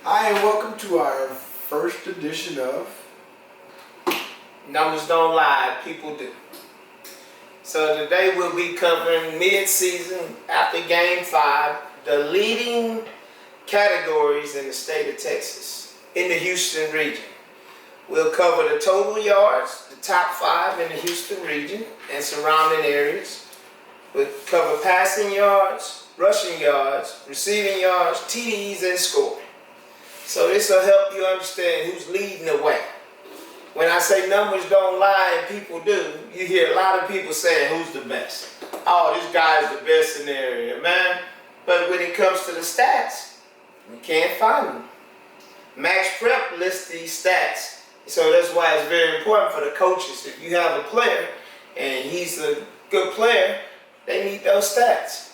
Hi, and welcome to our first edition of Numbers Don't Lie, People Do. So today we'll be covering mid-season after Game 5, the leading categories in the state of Texas, in the Houston region. We'll cover the total yards, the top 5 in the Houston region and surrounding areas. We'll cover passing yards, rushing yards, receiving yards, TDs, and scoring. So this will help you understand who's leading the way. When I say numbers don't lie and people do, you hear a lot of people saying who's the best. Oh, this guy's the best in the area, man. But when it comes to the stats, we can't find them. Max Prep lists these stats. So that's why it's very important for the coaches. If you have a player and he's a good player, they need those stats.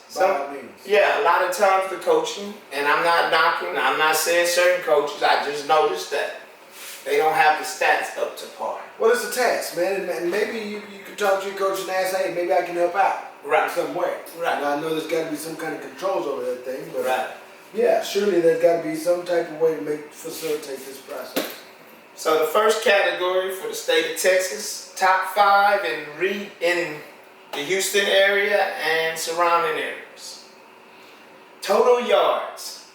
Yeah, a lot of times the coaching, and I'm not knocking, I'm not saying certain coaches, I just noticed that they don't have the stats up to par. Well, it's a task, man, and maybe you can talk to your coach and ask, hey, maybe I can help out in some way. Right. Now, I know there's got to be some kind of controls over that thing, but right. Yeah, surely there's got to be some type of way to facilitate this process. So the first category for the state of Texas, top 5 in the Houston area and surrounding areas. Total yards.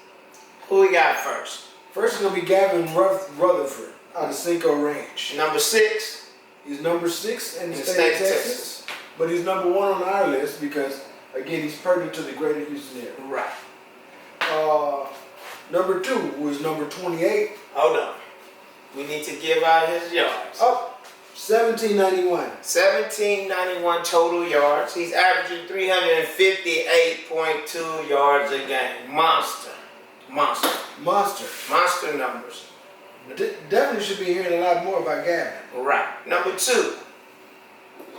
Who we got first? First is going to be Gavin Rutherford out of Cinco Ranch. Number 6. He's number 6 in the state of Texas, but he's number 1 on our list because, again, he's pertinent to the greater Houston area. Right. Number 2 was number 28. Hold on. We need to give out his yards. Oh, 1791. 1791 total yards. He's averaging 358.2 yards a game. Monster numbers. Definitely should be hearing a lot more about Gavin. Right. Number 2.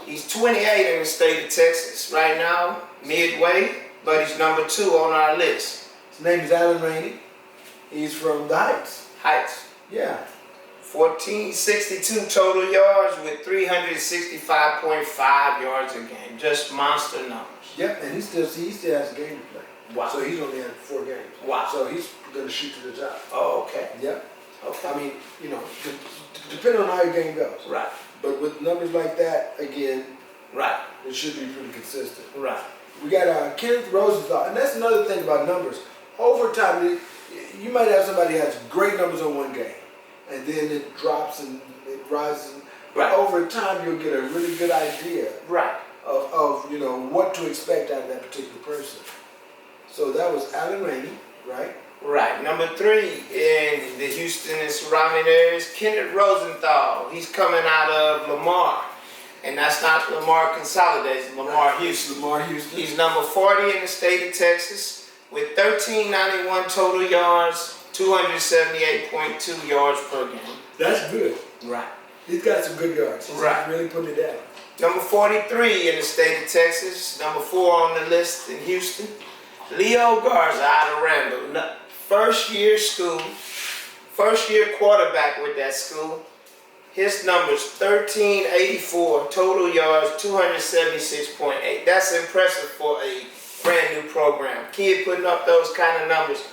He's 28 in the state of Texas right now, midway, but he's number 2 on our list. His name is Alan Rainey. He's from the Heights. Yeah. 1462 total yards with 365.5 yards a game. Just monster numbers. Yep, and he still has a game to play. Wow. So he's only had 4 games. Wow. So he's going to shoot to the top. Oh, okay. Yep. Okay. I mean, depending on how your game goes. Right. But with numbers like that, again, right, it should be pretty consistent. Right. We got Kenneth Rosenthal, and that's another thing about numbers. Over time, you might have somebody who has great numbers on one game, and then it drops and it rises. But over time, you'll get a really good idea of what to expect out of that particular person. So that was Alan Rainey, right? Right. Number 3 in the Houston and surrounding areas, Kenneth Rosenthal. He's coming out of Lamar. And that's not Lamar Consolidated, Lamar Houston. Lamar Houston. He's number 40 in the state of Texas with 1391 total yards, 278.2 yards per game. That's good. Right. He's got some good yards. He's really putting it down. Number 43 in the state of Texas, number 4 on the list in Houston, Leo Garza out of Randall. First year quarterback with that school. His numbers 1384 total yards, 276.8. That's impressive for a brand new program. Kid putting up those kind of numbers,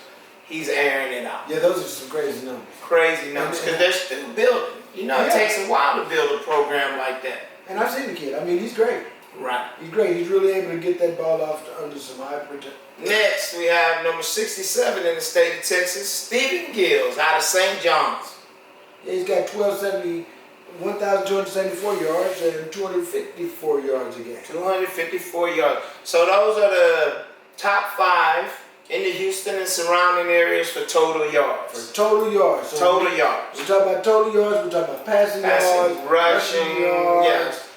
he's airing it out. Yeah, those are some crazy numbers. Crazy numbers because they're still building. It takes a while to build a program like that. And I've seen the kid. I mean, he's great. Right. He's great. He's really able to get that ball off under some high protection. Next, we have number 67 in the state of Texas, Stephen Gills out of St. John's. Yeah, he's got 1,274 yards and 254 yards a game. 254 yards. So those are the top 5 in the Houston and surrounding areas for total yards. For total yards. So total yards. We're talking about total yards. We're talking about passing yards, rushing yards,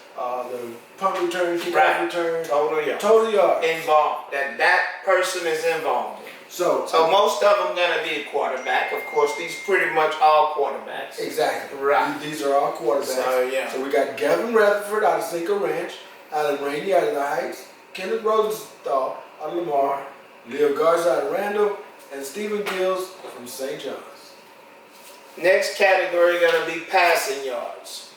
the punt return, kickoff return. Total yards. Total yards. Involved. That person is involved in. So most of them going to be a quarterback. Of course, these pretty much all quarterbacks. Exactly. Right. These are all quarterbacks. So we got Gavin Rutherford out of Cinco Ranch, Alan Rainey out of the Heights, Kenneth Rosenthal out of Lamar, Leo Garza out of Randall, and Stephen Gills from St. John's. Next category going to be passing yards.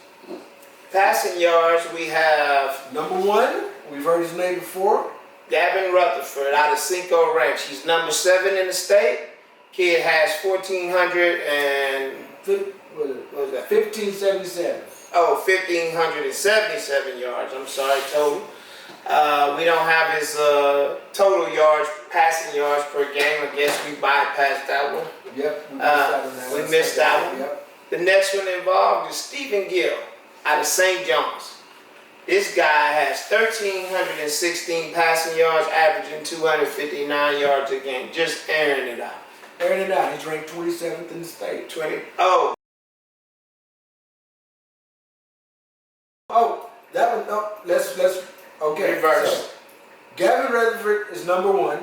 Passing yards, we have number 1. We've heard his name before. Gavin Rutherford out of Cinco Ranch. He's number 7 in the state. Kid has 1,400 and What was that? 1577. 1,577 yards. I'm sorry, total. We don't have his total yards, passing yards per game. I guess we bypassed that one. Yep, we missed out on that We one. missed that one. Yep. The next one involved is Stephen Gill out of St. John's. This guy has 1,316 passing yards, averaging 259 yards a game. Just airing it out. Airing it out. He's ranked 27th in the state. 20. Oh, That one. No, let's. Okay. reverse. So, Gavin Rutherford is number 1,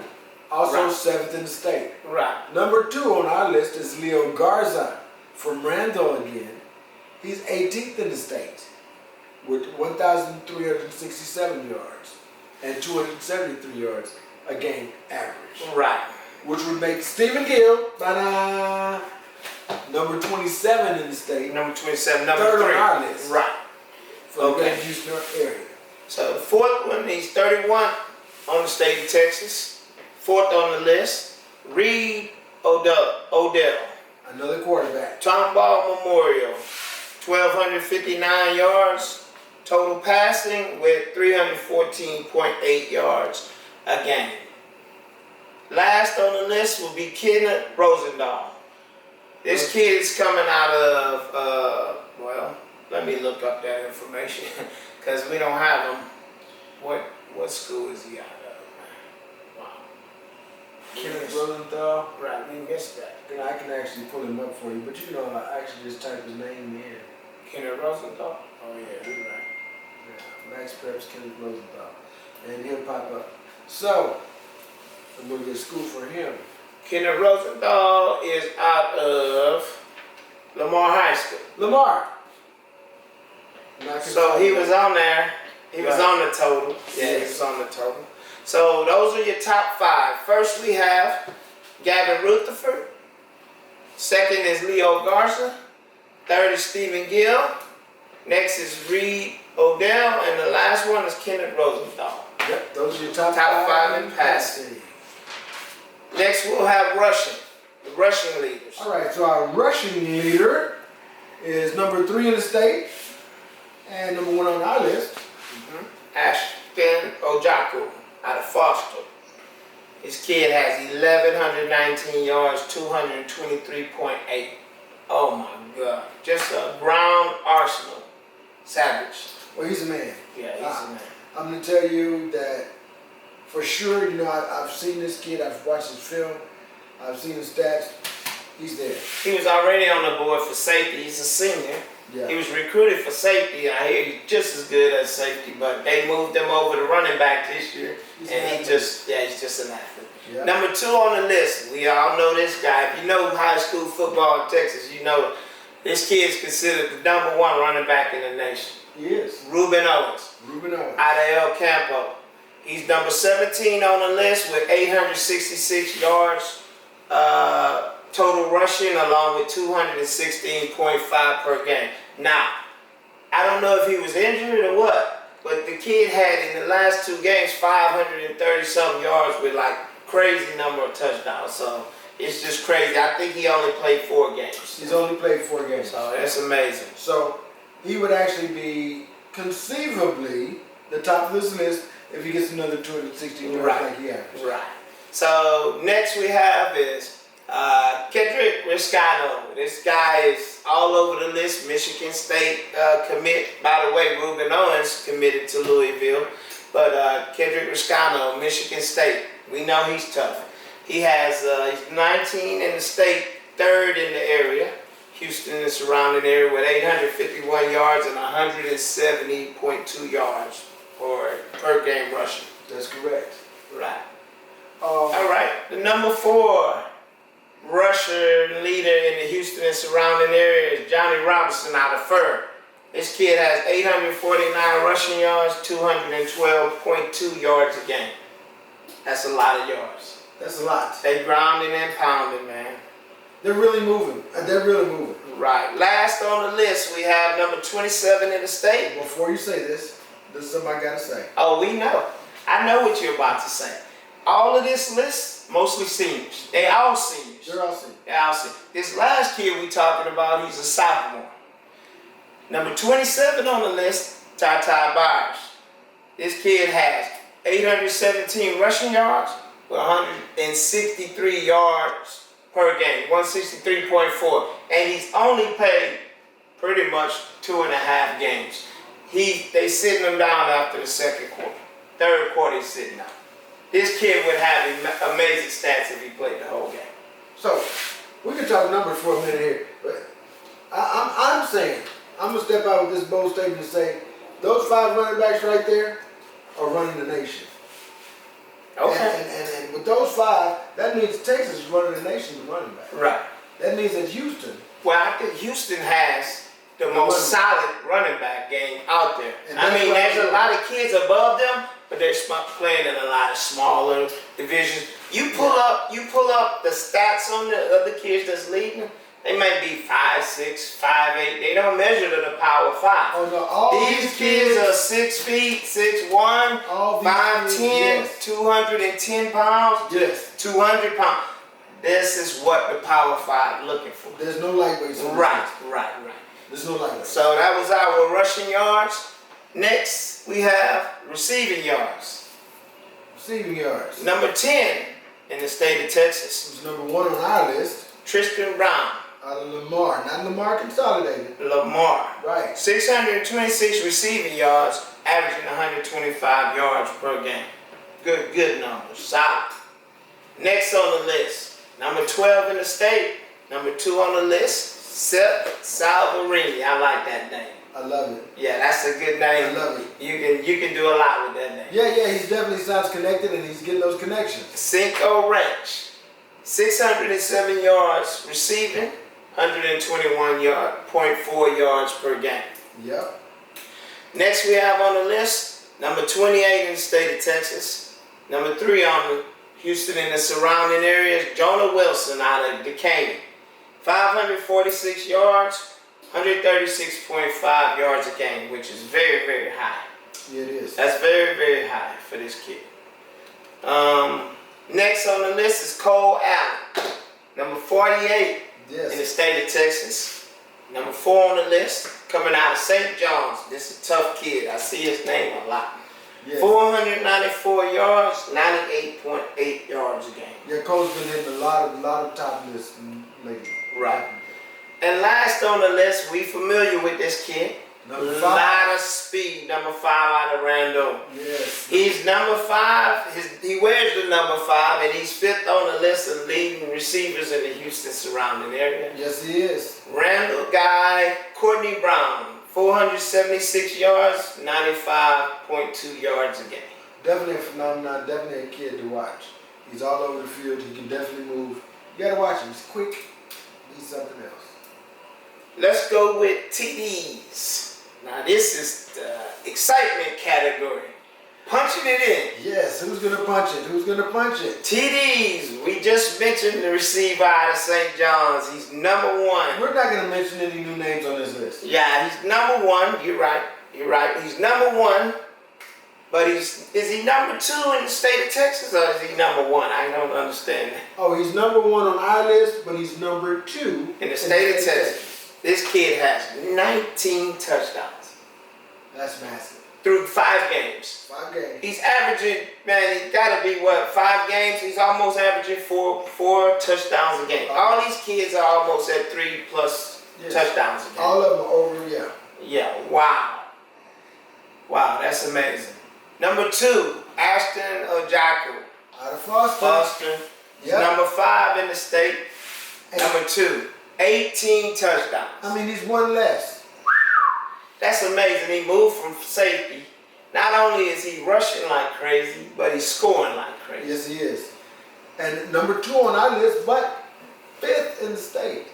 also Right. 7th in the state. Right. Number 2 on our list is Leo Garza from Randall again. He's 18th in the state with 1,367 yards and 273 yards a game average, Right. which would make Stephen Gill number 27 in the state, Number 27. Number third 3. on our list Right. for the Okay. Grand Houston area. So the fourth one, he's 31 on the state of Texas. Fourth on the list, Reed Odell. Another quarterback. Tomball Memorial, 1,259 yards total passing with 314.8 yards a game. Last on the list will be Kenneth Rosendahl. This kid is coming out of, well, let me look up that information because we don't have him. What school is he out of? Wow. Kenneth Rosenthal. Right, we missed that. And I can actually pull him up for you, but you know, I actually just type his name in. Kenneth Rosenthal? Oh yeah, you're right. Yeah, Max Preps, Kenneth Rosenthal. And he'll pop up. So, I'm going to get school for him. Kenneth Rosenthal is out of Lamar High School. Lamar. So he was on there. He was Right. on the total. Yeah, he was on the total. So those are your top 5. First we have Gavin Rutherford. Second is Leo Garza. Third is Stephen Gill. Next is Reed Odell. And the last one is Kenneth Rosenthal. Yep, those are your top, Top 5 5 in passing. Next we'll have rushing. The rushing leaders. All right, so our rushing leader is number 3 in the state and number 1 on our list. Ashton Ojaku out of Foster. His kid has 1,119 yards, 223.8. Oh my God. Just a ground arsenal. Savage. Well, he's a man. Yeah, he's a man. I'm going to tell you that for sure, you know, I've seen this kid, I've watched his film, I've seen his stats. He's there. He was already on the board for safety. He's a senior. Yeah. He was recruited for safety. I hear he's just as good as safety, but they moved him over to running back this year. He's And an he's athlete. just an athlete. Yeah. Number 2 on the list, we all know this guy. If you know high school football in Texas, you know this kid is considered the number 1 running back in the nation. He is. Ruben Owens, Ruben Owens. out of El Campo. He's number 17 on the list with 866 yards total rushing, along with 216.5 per game. Now, I don't know if he was injured or what, but the kid had in the last 2 games 530 something yards with like crazy number of touchdowns. So it's just crazy. I think he only played 4 games. He's only played 4 games. So that's amazing. So he would actually be conceivably the top of this list if he gets another 260 yards Right. like he averaged. Right. So next we have is Kendrick Riscano. This guy is all over the list. Michigan State commit. By the way, Ruben Owens committed to Louisville. But Kendrick Riscano, Michigan State. We know he's tough. He has he's 19 in the state, 3rd in the area. Houston and surrounding area with 851 yards and 170.2 yards per game rushing. That's correct. Right. All right. The number 4 rusher leader in the Houston and surrounding area is Johnny Robinson out of Fur. This kid has 849 rushing yards, 212.2 yards a game. That's a lot of yards. That's a lot. They grounding and pounding, man. They're really moving. They're really moving. Right. Last on the list, we have number 27 in the state. Before you say this is something I gotta say. Oh, we know. I know what you're about to say. All of this list, mostly seniors. They all seniors. They're all seniors. They all seniors. This last kid we talking about, he's a sophomore. Number 27 on the list, Ty Byers. This kid has 817 rushing yards with 163 yards per game, 163.4. And he's only played pretty much 2.5 games. They sitting him down after the second quarter. Third quarter, he's sitting down. This kid would have amazing stats if he played the whole game. So, we can talk numbers for a minute here, but I'm saying, I'm going to step out with this bold statement and say, those 5 running backs right there are running the nation. Okay. And with those 5, that means Texas is running the nation with running back. Right. That means that Houston. Well, I think Houston has the most solid running back game out there. And I mean, that's there's a lot of kids above them, but they're playing in a lot of smaller divisions. You pull up the stats on the other kids that's leading. They might be 5'6", 5'8". They don't measure to the power 5. Oh no, all These kids are 6 feet, 6'1", 5'10", yes. 210 pounds, Yes. 200 pounds. This is what the power 5 looking for. There's no lightweights. Right. There's no lightweights. So that was our rushing yards. Next, we have receiving yards. Receiving yards. Number 10 in the state of Texas, Who's number 1 on our list? Tristan Brown. Out of Lamar, not Lamar Consolidated. Lamar. Right. 626 receiving yards, averaging 125 yards per game. Good numbers. Solid. Next on the list, number 12 in the state, number 2 on the list, Seth Salvarini. I like that name. I love it. Yeah, that's a good name. I love it. You can do a lot with that name. Yeah, he definitely sounds connected and he's getting those connections. Cinco Ranch, 607 yards receiving, 121.4 yards per game. Yep. Next we have on the list, number 28 in the state of Texas, number 3 on the Houston and the surrounding areas, Jonah Wilson out of Decatur, 546 yards, 136.5 yards a game, which is very, very high. Yeah, it is. That's very, very high for this kid. Next on the list is Cole Allen, number 48 in the Yes. state of Texas. Number 4 on the list, coming out of St. John's. This is a tough kid. I see his name a lot. Yes. 494 yards, 98.8 yards a game. Yeah, Cole's been hitting a lot of top lists lately. Right. And last on the list, we familiar with this kid. Number 5. Lot of speed, number 5 out of Randall. Yes. He's number 5. He wears the number 5, and he's 5th on the list of leading receivers in the Houston surrounding area. Yes, he is. Randall guy, Courtney Brown, 476 yards, 95.2 yards a game. Definitely a phenomenon. Definitely a kid to watch. He's all over the field. He can definitely move. You gotta watch him. He's quick. He's something else. Let's go with TDs. Now this is the excitement category. Punching it in. Yes. Who's gonna punch it? Who's gonna punch it? TDs. We just mentioned the receiver out of St. John's. He's number 1. We're not gonna mention any new names on this list. Yeah, he's number 1. You're right. He's number 1. But is he number 2 in the state of Texas, or is he number 1? I don't understand that. Oh, he's number 1 on our list, but he's number 2 In the state of Texas. This kid has 19 touchdowns That's massive. through 5 games. 5 games. He's averaging, man, he gotta be 5 games? He's almost averaging four touchdowns a game. All these kids are almost at 3+ Yes. touchdowns a game. All of them are over, yeah. Yeah, wow. Wow, that's amazing. Number 2, Ashton Ojaku. Out of Foster. Foster. He's Yep. number 5 in the state. And- Number 2, 18 touchdowns. I mean, he's one less. That's amazing. He moved from safety. Not only is he rushing like crazy, but he's scoring like crazy. Yes, he is. And number 2 on our list, but 5th in the state.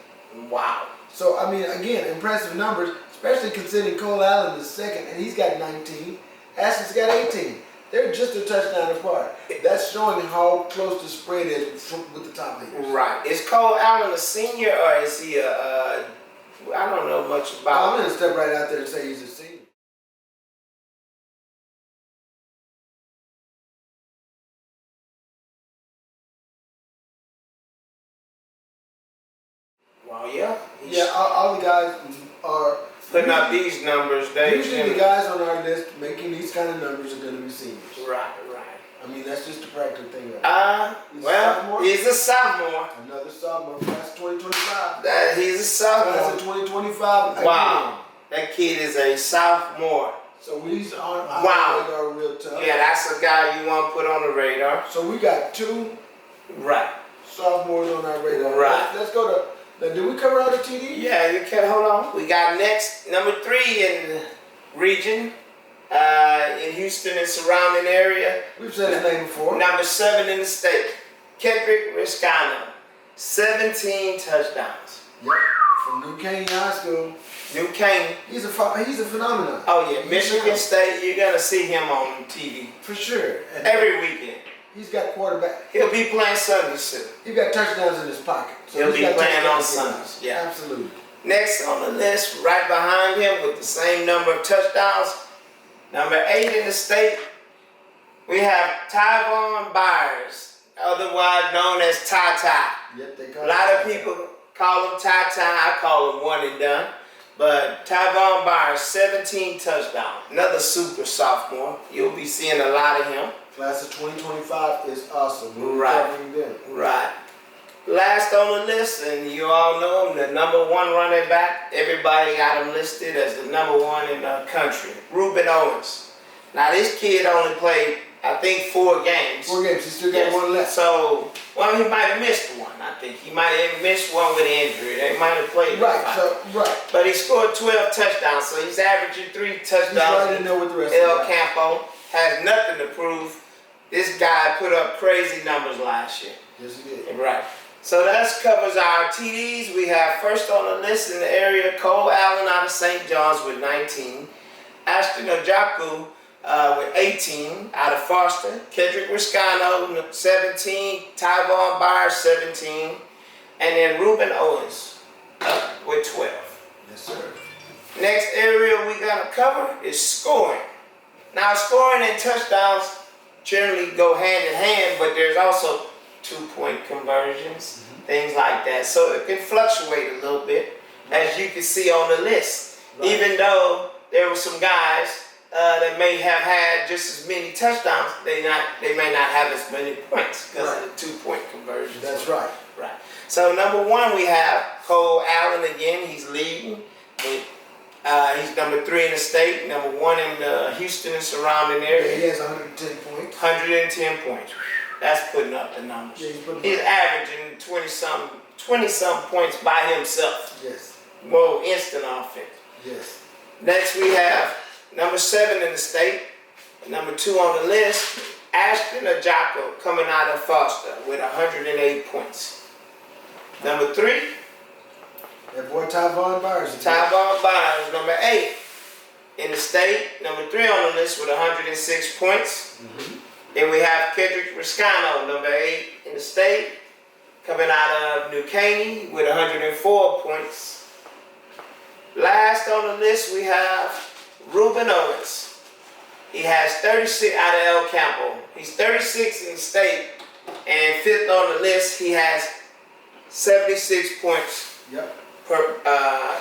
Wow. So, I mean, again, impressive numbers, especially considering Cole Allen is 2nd, and he's got 19. Ashton's got 18. They're just a touchdown apart. That's showing how close the spread is with the top leaders. Right. Is Cole Allen a senior, or is he I don't know much about I'm going to step right out there and say he's a senior. Well, yeah. He's Yeah, all the guys are putting up these numbers. They usually the guys on our list making these kind of numbers are going to be seniors. Right. I mean, that's just a practical thing. Right? He's a Well, sophomore? he's a sophomore. Another sophomore, class of 2025. He's a Class sophomore. of 2025. Wow. That kid is a sophomore. So he's on our Wow. radar real tough. Yeah, that's a guy you want to put on the radar. So we got 2 Right. sophomores on our radar. Right. Let's go to. Now, did we cover all the TDs? Yeah, you can hold on. We got next number 3 in the region, in Houston and surrounding area. We've said his name before. Number 7 in the state, Kendrick Riscano, 17 touchdowns. Yep. From New Caney High School. New Caney. He's a phenomenon. Oh yeah, Michigan State. You're gonna see him on TV For sure. And every weekend. he's got quarterback. He'll be playing Sundays too. He's got touchdowns in his pocket. He'll he's be got playing on touchdowns in Sundays. his- Yeah. Absolutely. Next on the list, right behind him with the same number of touchdowns, number 8 in the state, we have Tyvon Byers, otherwise known as Ty Ty. Yep, they call A lot of him. people call him Ty Ty. I call him one and done. But Tyvon Byers, 17 touchdowns. Another super sophomore. You'll be seeing a lot of him. Class of 2025 is awesome. We're Right. covering them. Right. Last on the list, and you all know him, the number 1 running back. Everybody got him listed as the number 1 in the country, Ruben Owens. Now this kid only played, I think, 4 games. 4 games. He still got Yes. one left. So, well, he might have missed one. I think he might have missed one with injury. They might have played. Right. five. So right. But he scored 12 touchdowns, so he's averaging 3 He's touchdowns. right in there with the rest El of the guys. Campo has nothing to prove. This guy put up crazy numbers last year. Yes, he did. Right. So that covers our TDs. We have first on the list in the area, Cole Allen out of St. John's with 19. Ashton Ojaku with 18 out of Foster. Kendrick Riscano, 17. Tyvon Byers, 17. And then Ruben Owens with 12. Yes, sir. Next area we're going to cover is scoring. Now, scoring and touchdowns generally go hand in hand, but there's also 2-point conversions, things like that. So it can fluctuate a little bit, as you can see on the list. Right. Even though there were some guys that may have had just as many touchdowns, they may not have as many points because of the 2-point conversions. That's right. Right. So number 1 we have Cole Allen again. He's leading. He's number 3 in the state, number 1 in the Houston and surrounding Yeah, area. he has 110 points. 110 points. That's putting up the numbers. Yeah, he's putting He's up. averaging 20-some points by himself. Yes. Whoa, instant offense. Yes. Next we have number 7 in the state, number 2 on the list, Ashton Ojaku coming out of Foster with 108 points. Number 3, That boy Tyvon Byers. Tyvon Byers, number 8 in the state, number 3 on the list with 106 points. Then we have Kendrick Riscano, number 8 in the state, coming out of New Caney with 104 points. Last on the list we have Ruben Owens. He has 36 out of El Campo. He's 36 in the state, and 5th on the list. He has 76 points Yep.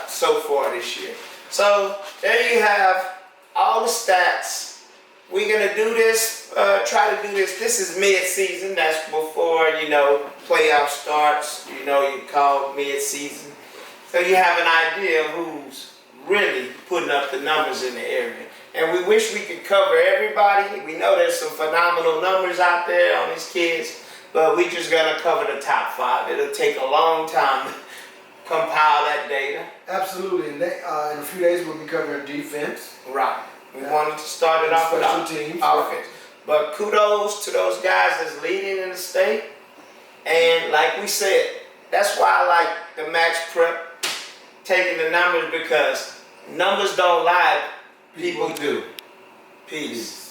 so far this year. So there you have all the stats. We're gonna do this, try to do this. This is mid-season. That's before, playoff starts. You call mid-season. So you have an idea of who's really putting up the numbers in the area. And we wish we could cover everybody. We know there's some phenomenal numbers out there on these kids, but we just gonna cover the top 5. It'll take a long time to compile that data. Absolutely. And in a few days we'll be covering defense. Right. We wanted to start it off with Special our teams. offense. But kudos to those guys that's leading in the state. And like we said, that's why I like the Max Prep taking the numbers, because numbers don't lie, people do. Peace.